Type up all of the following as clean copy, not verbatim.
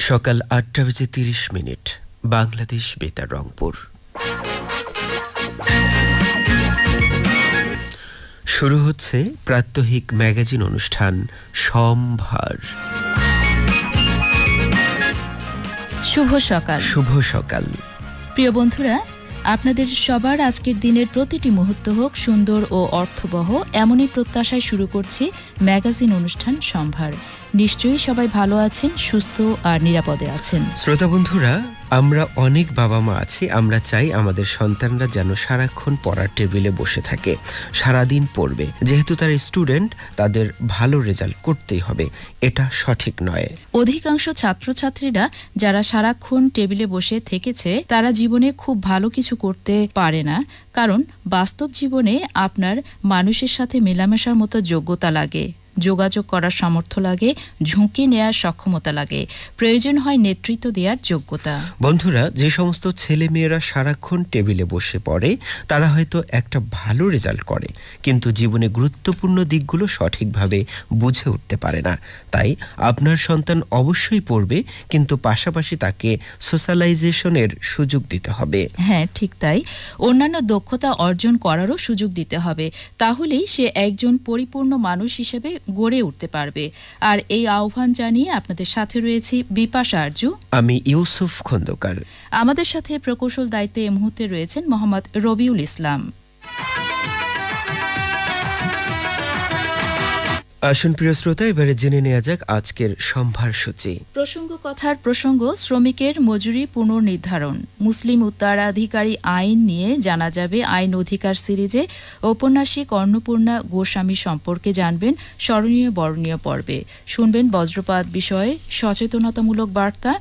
সকাল ৮টা বেজে ৩০ মিনিট বাংলাদেশ বেতার রংপুর। শুরু হচ্ছে প্রাত্যহিক ম্যাগাজিন অনুষ্ঠান সম্ভার। শুভ সকাল। শুভ সকাল প্রিয় বন্ধুরা, আপনাদের সবার আজকের দিনের প্রতিটি মুহূর্ত হোক সুন্দর ও অর্থবহ, এমনই প্রত্যাশায় শুরু করছি ম্যাগাজিন অনুষ্ঠান সম্ভার। নিশ্চয়ই সবাই ভালো আছেন, সুস্থ আর নিরাপদে আছেন। শ্রোতা বন্ধুরা, আমরা অনেক বাবা মা আছি, আমরা চাই আমাদের সন্তানরা যেন সারাক্ষণ পড়ার টেবিলে বসে থাকে, সারাদিন পড়বে। যেহেতু তারা স্টুডেন্ট, তাদের ভালো রেজাল্ট করতেই হবে, এটা সঠিক নয়। অধিকাংশ ছাত্রছাত্রীরা যারা সারাক্ষণ টেবিলে বসে থেকেছে, তারা জীবনে খুব ভালো কিছু করতে পারে না, কারণ বাস্তব জীবনে আপনার মানুষের সাথে মেলামেশার মতো যোগ্যতা লাগে, যোগাযোগ করার সামর্থ্য লাগে, ঝুঁকি নেয়ার সক্ষমতা লাগে, প্রয়োজন হয় নেতৃত্ব দেওয়ার যোগ্যতা। বন্ধুরা, যে সমস্ত ছেলে মেয়েরা সারাক্ষণ টেবিলে বসে পড়ে, তারা হয়তো একটা ভালো রেজাল্ট করে, কিন্তু জীবনে গুরুত্বপূর্ণ দিকগুলো সঠিকভাবে বুঝে উঠতে পারে না। তাই আপনার সন্তান অবশ্যই পড়বে, কিন্তু পাশাপাশি তাকে সোশ্যালাইজেশনের সুযোগ দিতে হবে। হ্যাঁ, ঠিক তাই। অন্যান্য দক্ষতা অর্জন করারও সুযোগ দিতে হবে, তাহলেই সে একজন পরিপূর্ণ মানুষ হিসেবে গড়ে উঠতে পারবে। আর এই আহ্বান জানিয়ে আপনাদের সাথে রয়েছি বিপাশা আরজু, আমি ইউসুফ খন্দকার। আমাদের সাথে প্রকৌশল দায়িত্বে এই মুহূর্তে রয়েছেন মোহাম্মদ রবিউল ইসলাম। আসুন প্রিয় শ্রোতা, এবারে জেনে নেওয়া যাক আজকের সম্ভার সূচি। প্রসঙ্গ কথার প্রসঙ্গ শ্রমিকের মজুরি পুনর্নির্ধারণ, মুসলিম উত্তরাধিকারী আইন নিয়ে জানা যাবে আইন অধিকার সিরিজে। ঔপন্যাসিক অন্নপূর্ণা গোস্বামী সম্পর্কে জানবেন স্মরণীয় বরণীয় পর্বে। শুনবেন বজ্রপাত বিষয়ে সচেতনতামূলক বার্তা।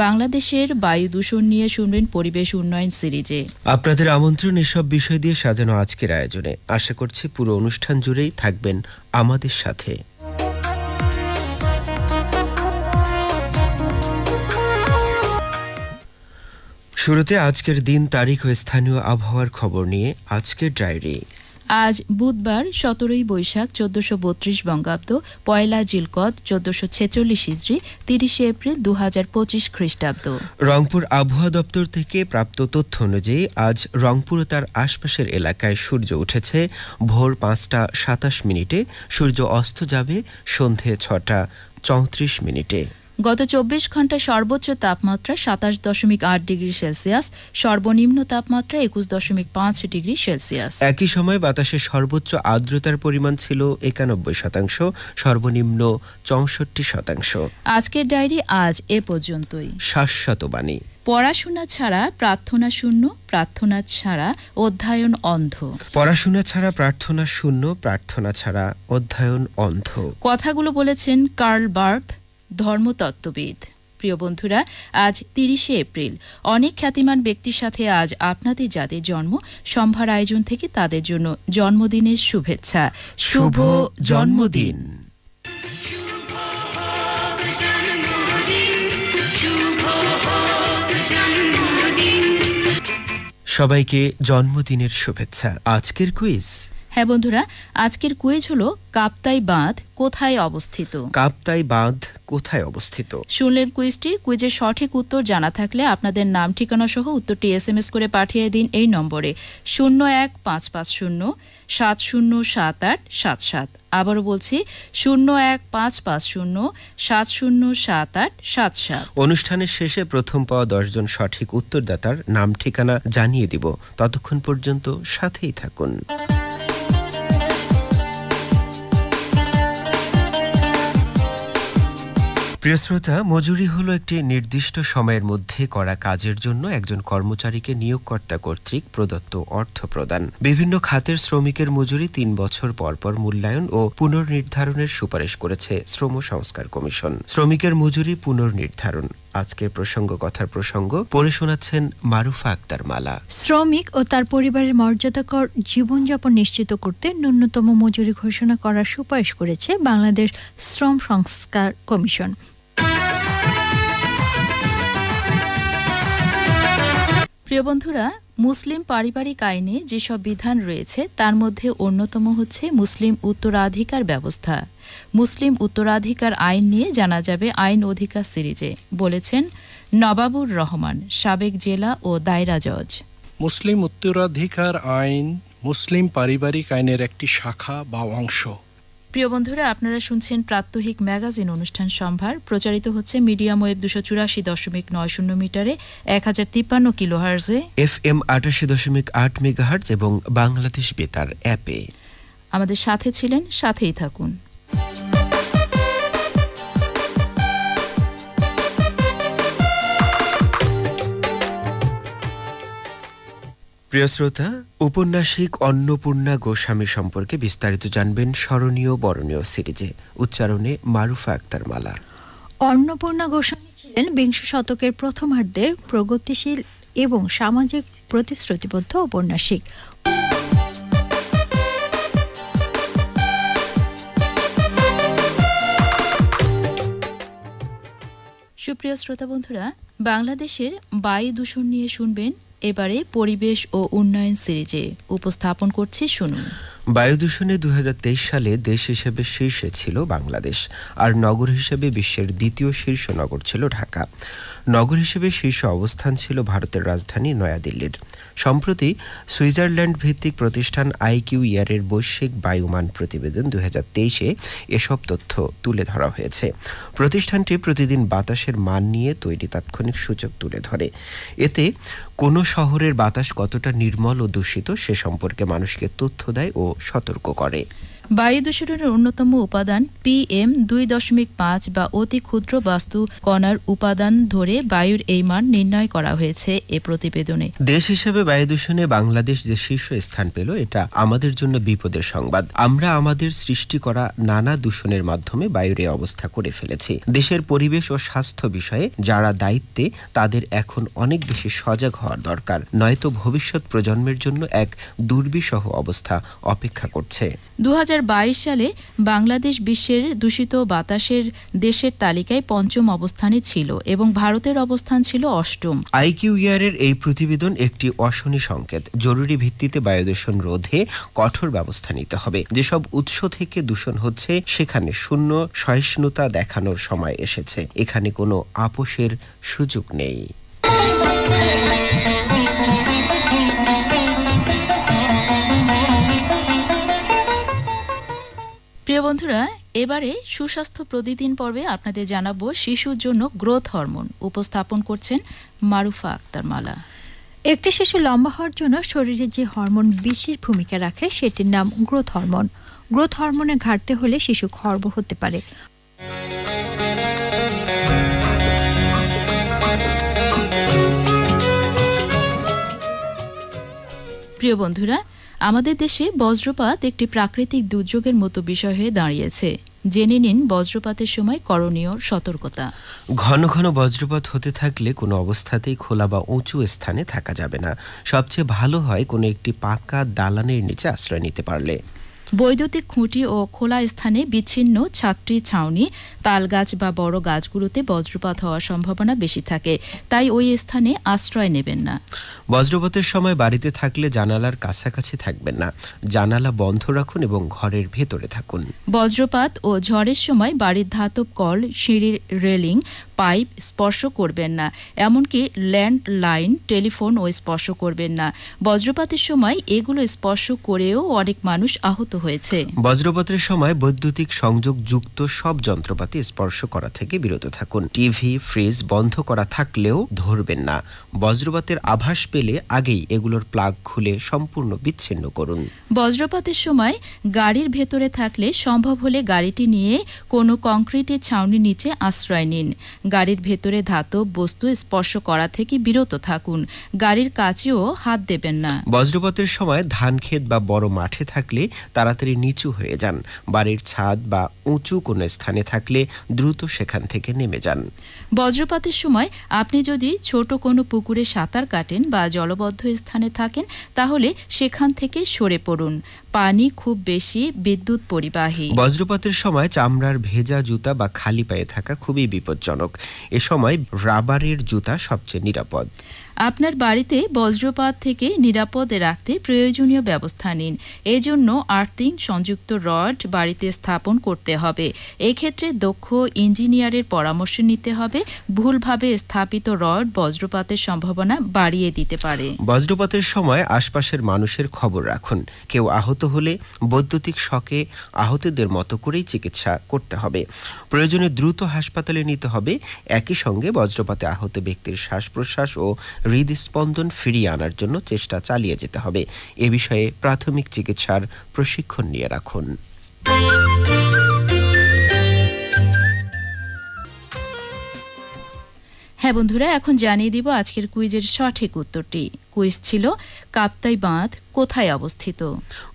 বাংলাদেশের বায়ু দূষণ নিয়ে শুনবেন পরিবেশ উন্নয়ন সিরিজে। আপনাদের আমন্ত্রণ এসব বিষয় দিয়ে সাজানো আজকের আয়োজনে। আশা করছি পুরো অনুষ্ঠান জুড়েই থাকবেন আমাদের সাথে। শুরুতে আজকের দিন, তারিখ ও স্থানীয় আবহাওয়ার খবর নিয়ে আজকের ডায়েরি। আজ বুধবার 17 বৈশাখ 1432 বঙ্গাব্দ, 1 জিলকদ 1446 হিজরি, 30 এপ্রিল 2025 খ্রিস্টাব্দ। রংপুর আবহাওয়া দপ্তর থেকে প্রাপ্ত তথ্য অনুযায়ী আজ রংপুর ও তার আশপাশের এলাকায় সূর্য উঠেছে ভোর 5টা 27 মিনিটে, সূর্য অস্ত যাবে সন্ধে 6টা 34 মিনিটে। গত 24 ঘন্টায় সর্বোচ্চ তাপমাত্রা 27.8 ডিগ্রি সেলসিয়াস, সর্বনিম্ন তাপমাত্রা 21.5 ডিগ্রি সেলসিয়াস। একই সময় বাতাসের সর্বোচ্চ আর্দ্রতার পরিমাণ ছিল 91%, সর্বনিম্ন 64%। আজকের ডায়েরি আজ এ পর্যন্তই। শাশ্বত বাণী। পড়াশোনা ছাড়া প্রার্থনা শূন্য, প্রার্থনা ছাড়া অধ্যয়ন অন্ধ। পড়াশোনা ছাড়া প্রার্থনা শূন্য, প্রার্থনা ছাড়া অধ্যয়ন অন্ধ। কথাগুলো বলেছেন কার্ল বার্থ, ধর্মতত্ত্ববিদ। প্রিয় বন্ধুরা, আজ 30 এপ্রিল। অনেক খ্যাতিমান ব্যক্তির সাথে আজ আপনাদের যাদের জন্ম, সম্ভার আয়োজন থেকে তাদের জন্য জন্মদিনের শুভেচ্ছা। শুভ জন্মদিন। সবাইকে জন্মদিনের শুভেচ্ছা। আজকের কুইজ। হ্যাঁ বন্ধুরা, আজকের কুইজ হলো কাপ্তাই বাঁধ কোথায় অবস্থিত? কাপ্তাই বাঁধ কোথায় অবস্থিত? শুনলেন কুইজটি। কুইজের সঠিক উত্তর জানা থাকলে আপনাদের নাম ঠিকানা সহ উত্তরটি SMS করে পাঠিয়ে দিন এই নম্বরে 015507070777। আবারও বলছি 0155070777। অনুষ্ঠানের শেষে প্রথম পাওয়া 10 জন সঠিক উত্তরদাতার নাম ঠিকানা জানিয়ে দিব। ততক্ষণ পর্যন্ত সাথেই থাকুন। প্রিয় শ্রোতা, মজুরি হলো একটি নির্দিষ্ট সময়ের মধ্যে করা কাজের জন্য একজন কর্মচারীকে নিয়োগকর্তা কর্তৃক প্রদত্ত অর্থ প্রদান। বিভিন্ন খাতের শ্রমিকের মজুরি 3 বছর পর পর মূল্যায়ন ও পুনর্নির্ধারণের সুপারিশ করেছে শ্রম সংস্কার কমিশন। শ্রমিকের মজুরি পুনর্নির্ধারণ, আজকের প্রসঙ্গ কথার প্রসঙ্গ পড়ে শোনাচ্ছেন মারুফা আক্তার মালা। শ্রমিক ও তার পরিবারের মর্যাদাকর জীবনযাপন নিশ্চিত করতে ন্যূনতম মজুরি ঘোষণা করার সুপারিশ করেছে বাংলাদেশ শ্রম সংস্কার কমিশন। প্রিয় বন্ধুরা, মুসলিম পারিবারিক আইনে যেসব বিধান রয়েছে তার মধ্যে অন্যতম হচ্ছে মুসলিম উত্তরাধিকার ব্যবস্থা। মুসলিম উত্তরাধিকার আইন নিয়ে জানা যাবে আইন অধিকার সিরিজে, বলেছেন নবাবুর রহমান, সাবেক জেলা ও দায়রা জজ। মুসলিম উত্তরাধিকার আইন মুসলিম পারিবারিক আইনের একটি শাখা বা অংশ। প্রিয় বন্ধুরা, আপনারা শুনছেন প্রাত্যহিক ম্যাগাজিন অনুষ্ঠান সম্ভার, প্রচারিত হচ্ছে মিডিয়াম ওয়েভ 284.90 মিটারে 1053 কিলোহার্জে, FM 88.8 মেগাহার্জ এবং বাংলাদেশ বেতার অ্যাপে। আমাদের সাথে ছিলেন, সাথেই থাকুন। প্রিয় শ্রোতা, উপন্যাসিক অন্নপূর্ণা গোস্বামী সম্পর্কে বিস্তারিত জানবেন স্মরণীয় বরণীয় সিরিজে। উচ্চারণে মারুফা আক্তার মালা। অন্নপূর্ণা গোস্বামী ছিলেন বিংশ শতকের প্রথমার্ধের প্রগতিশীল এবং সামাজিক প্রতিশ্রুতিবদ্ধ ঔপন্যাসিক। সুপ্রিয় শ্রোতা বন্ধুরা, বাংলাদেশের বায়ু দূষণ নিয়ে শুনবেন এবারে পরিবেশ ও উন্নয়ন সিরিজে। উপস্থাপন করছি, শুনুন। বায়ু দূষণে 2023 সালে দেশ হিসেবে শীর্ষে ছিল বাংলাদেশ, আর নগর হিসেবে বিশ্বের দ্বিতীয় শীর্ষ নগর ছিল ঢাকা। নগর হিসেবে শীর্ষ অবস্থান ছিল ভারতের রাজধানী নয়াদিল্লির। সম্প্রতি সুইজারল্যান্ড ভিত্তিক প্রতিষ্ঠান IQER-এর বৈশ্বিক বায়ুমান প্রতিবেদন 2023-এ এসব তথ্য তুলে ধরা হয়েছে। প্রতিষ্ঠানটি প্রতিদিন বাতাসের মান নিয়ে তৈরি তাৎক্ষণিক সূচক তুলে ধরে। এতে কোনো শহরের বাতাস কতটা নির্মল ও দূষিত সে সম্পর্কে মানুষকে তথ্য দেয় ও সতর্ক করে। বায়ু দূষণের অন্যতম উপাদান PM2.5 বা অতি ক্ষুদ্র বাস্তু কণার উপাদান ধরে বায়ুর এই মান নির্ণয় করা হয়েছে এ প্রতিবেদনে। দেশ হিসেবে বায়ু দূষণে বাংলাদেশ যে শীর্ষ স্থান পেল, এটা আমাদের জন্য বিপদের সংবাদ। আমরা আমাদের সৃষ্টি করা নানা দূষণের মাধ্যমে বায়ুর এই অবস্থা করে ফেলেছি। দেশের পরিবেশ ও স্বাস্থ্য বিষয়ে যারা দায়িত্বে, তাদের এখন অনেক বেশি সজাগ হওয়ার দরকার, নয়তো ভবিষ্যৎ প্রজন্মের জন্য এক দুর্বিষহ অবস্থা অপেক্ষা করছে। 2022 সালে বাংলাদেশ বিশ্বের দূষিত বাতাসের দেশের তালিকায় 5ম অবস্থানে ছিল এবং ভারতের অবস্থান ছিল 8ম। IQER-এর এই প্রতিবেদন একটি অশনি সংকেত। জরুরি ভিত্তিতে বায়ু দূষণ রোধে কঠোর ব্যবস্থা নিতে হবে। যেসব উৎস থেকে দূষণ হচ্ছে সেখানে শূন্য সহিষ্ণুতা দেখানোর সময় এসেছে। এখানে কোনো আপোষের সুযোগ নেই। প্রিয় বন্ধুরা, এবারে সুস্বাস্থ্য প্রতিদিন পর্বে আপনাদের জানাবো শিশুর জন্য গ্রোথ হরমোন। উপস্থাপন করছেন মারুফা আক্তার মালা। একটি শিশু লম্বা হওয়ার জন্য শরীরে যে হরমোন বিশেষ ভূমিকা রাখে সেটির নাম গ্রোথ হরমোন। গ্রোথ হরমোনের ঘাটতি হলে শিশু খর্ব হতে পারে। প্রিয় বন্ধুরা, আমাদের দেশে বজ্রপাত একটি প্রাকৃতিক দুর্যোগের মতো বিষয় হয়ে দাঁড়িয়েছে। জেনে নিন বজ্রপাতের সময় করণীয় সতর্কতা। ঘন ঘন বজ্রপাত হতে থাকলে কোনো অবস্থাতেই খোলা বা উঁচু স্থানে থাকা যাবে না। সবচেয়ে ভালো হয় কোনো একটি পাকা দালানের নিচে আশ্রয় নিতে পারলে। বৈদ্যুতিক খুঁটি ও খোলা স্থানে বিচ্ছিন্ন ছাত্রী ছাউনি, তাল গাছ বা বড় গাছগুলোতে বজ্রপাত হওয়ার সম্ভাবনা বেশি থাকে, তাই ওই স্থানে আশ্রয় নেবেন না। বজ্রপাতের সময় বাড়িতে থাকলে জানালার কাছাকাছি থাকবেন না। জানালা বন্ধ রাখুন এবং ঘরের ভেতরে থাকুন। বজ্রপাত ও ঝড়ের সময় বাড়ির ধাতব কল, সিঁড়ির রেলিং, পাইপ স্পর্শ করবেন না। এমনকি ল্যান্ড লাইন, টেলিফোনও স্পর্শ করবেন না। বজ্রপাতের সময় এগুলো স্পর্শ করেও অনেক মানুষ আহত হয়েছে। বজ্রপাতের সময় বৈদ্যুতিক সংযোগ যুক্ত সব যন্ত্রপাতি স্পর্শ করা থেকে বিরত থাকুন। টিভি, ফ্রিজ বন্ধ করা থাকলেও ধরবেন না। বজ্রপাতের আভাস পেলে আগেই এগুলোর প্লাগ খুলে সম্পূর্ণ বিচ্ছিন্ন করুন। বজ্রপাতের সময় গাড়ির ভেতরে থাকলে সম্ভব হলে গাড়িটি নিয়ে কোনো কংক্রিটের ছাউনির নিচে আশ্রয় নিন। গাড়ির ভেতরে ধাতব বস্তু স্পর্শ করা থেকে বিরত থাকুন। গাড়ির কাছেও হাত দেবেন না। বজ্রপাতের সময় ধান ক্ষেত বা বড় মাঠে থাকলে তাড়াতাড়ি নিচু হয়ে যান। বাড়ির ছাদ বা উঁচু কোনো স্থানে থাকলে দ্রুত সেখান থেকে নেমে যান। বজ্রপাতের সময় আপনি যদি ছোট কোনো পুকুরে সাঁতার কাটেন বা জলবদ্ধ স্থানে থাকেন, তাহলে সেখান থেকে সরে পড়ুন। পানি খুব বেশি বিদ্যুৎ পরিবাহী। বজ্রপাতের সময় চামড়ার ভেজা জুতা বা খালি পায়ে থাকা খুবই বিপজ্জনক। এ সময় রাবারের জুতা সবচেয়ে নিরাপদ। আপনার বাড়িতে বজ্রপাত থেকে নিরাপদে রাখতে প্রয়োজনীয় ব্যবস্থা নিন। এজন্য আর্থিং সংযুক্ত রড বাড়িতে স্থাপন করতে হবে। এক্ষেত্রে দক্ষ ইঞ্জিনিয়ারের পরামর্শ নিতে হবে। ভুলভাবে স্থাপিত রড বজ্রপাতের সম্ভাবনা বাড়িয়ে দিতে পারে। বজ্রপাতের সময় আশপাশের মানুষের খবর রাখুন। কেউ আহত হলে বৈদ্যুতিক শকে আহতদের মতো করেই চিকিৎসা করতে হবে। প্রয়োজনে দ্রুত হাসপাতালে নিতে হবে। একই সঙ্গে বজ্রপাতে আহত ব্যক্তির শ্বাস প্রশ্বাস ও হৃদস্পন্দন ফিরিয়ে আনার জন্য চেষ্টা চালিয়ে যেতে হবে। এ বিষয়ে প্রাথমিক চিকিৎসার প্রশিক্ষণ নিয়ে রাখুন। হ্যাঁ বন্ধুরা, এখন জানিয়ে দিব আজকের কুইজের সঠিক উত্তরটি। কুইজ ছিল কাপ্তাই বাঁধ কোথায় অবস্থিত?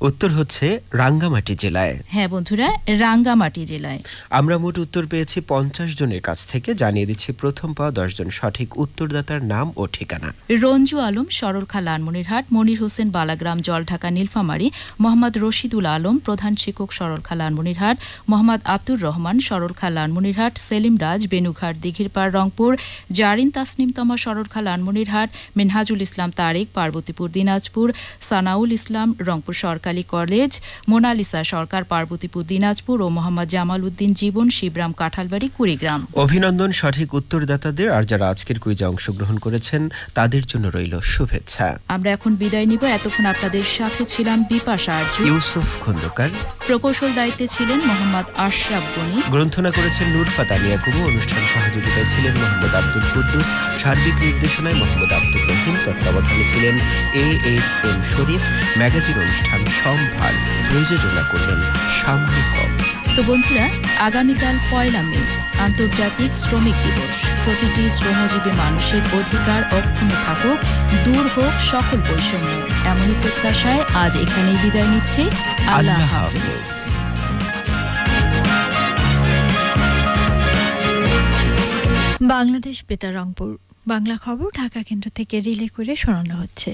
উত্তর হচ্ছে রাঙ্গামাটি জেলায়। হ্যাঁ বন্ধুরা, রাঙ্গামাটি জেলায়। আমরা মোট উত্তর পেয়েছি 50 জনের কাছ থেকে। জানিয়ে দিচ্ছি প্রথম পাওয়া 10 জন সঠিক উত্তরদাতার নাম ও ঠিকানা। রঞ্জু আলম, সরলখা, লালমনিরহাট। মনির হোসেন, বালাগ্রাম, জলঢাকা, নীলফামারী। মোহাম্মদ রশিদুল আলম, প্রধান শিক্ষক, সরলখা, লালমনিরহাট। মোহাম্মদ আব্দুর রহমান, সরলখা, লালমনিরহাট। সেলিম রাজ, বেনুঘাট, দিঘিরপাড়, রংপুর। জারিন তাসনিম তমা, সরলখা, লালমনিরহাট। মিনহাজুল ইসলাম তারেক, পার্বতীপুর, দিনাজপুর। সানাউল ইসলাম, রংপুর সরকারি কলেজ। মোনালিসা সরকার, পার্বতীপুর, দিনাজপুর ও মোহাম্মদ জামাল উদ্দিন জীবন, শিবরাম, কাঁঠালবাড়ি, কুড়িগ্রাম। অভিনন্দন সঠিক উত্তরদাতাদের। আর যারা আজকের কুইজে অংশগ্রহণ করেছেন তাদের জন্য রইল শুভেচ্ছা। আমরা এখন বিদায় নিব। এতক্ষণ আপনাদের সাথে ছিলাম বিপাশা আরজু, ইউসুফ খন্দকার। প্রকৌশল দায়িত্বে ছিলেন মোহাম্মদ আশরাফ গনি। গ্রন্থনা করেছেন নূরফাত আলিয়া কুমু। অনুষ্ঠান সহযোগিতায় ছিলেন মোহাম্মদ আব্দুল কুদ্দুস। সার্বিক নির্দেশনায় মোহাম্মদ আব্দুল রহিম। তত্ত্বাবধানে ছিলেন AHM শরীফ। ম্যাগাজিন অনুষ্ঠান সম্ভার প্রযোজনা করলেন শামীম হক। তো বন্ধুরা, আগামীকাল 1 মে আন্তর্জাতিক শ্রমিক দিবস। প্রতিটি শ্রমজীবী মানুষের অধিকার অক্ষুণ্ণ থাকুক, দূর হোক সকল বৈষম্য, এমনই প্রত্যাশায় আজ এখানেই বিদায় নিচ্ছি। আল্লাহ হাফিজ। বাংলাদেশ বেতার রংপুর বাংলা খবর ঢাকা কেন্দ্র থেকে রিলে করে শোনানো হচ্ছে।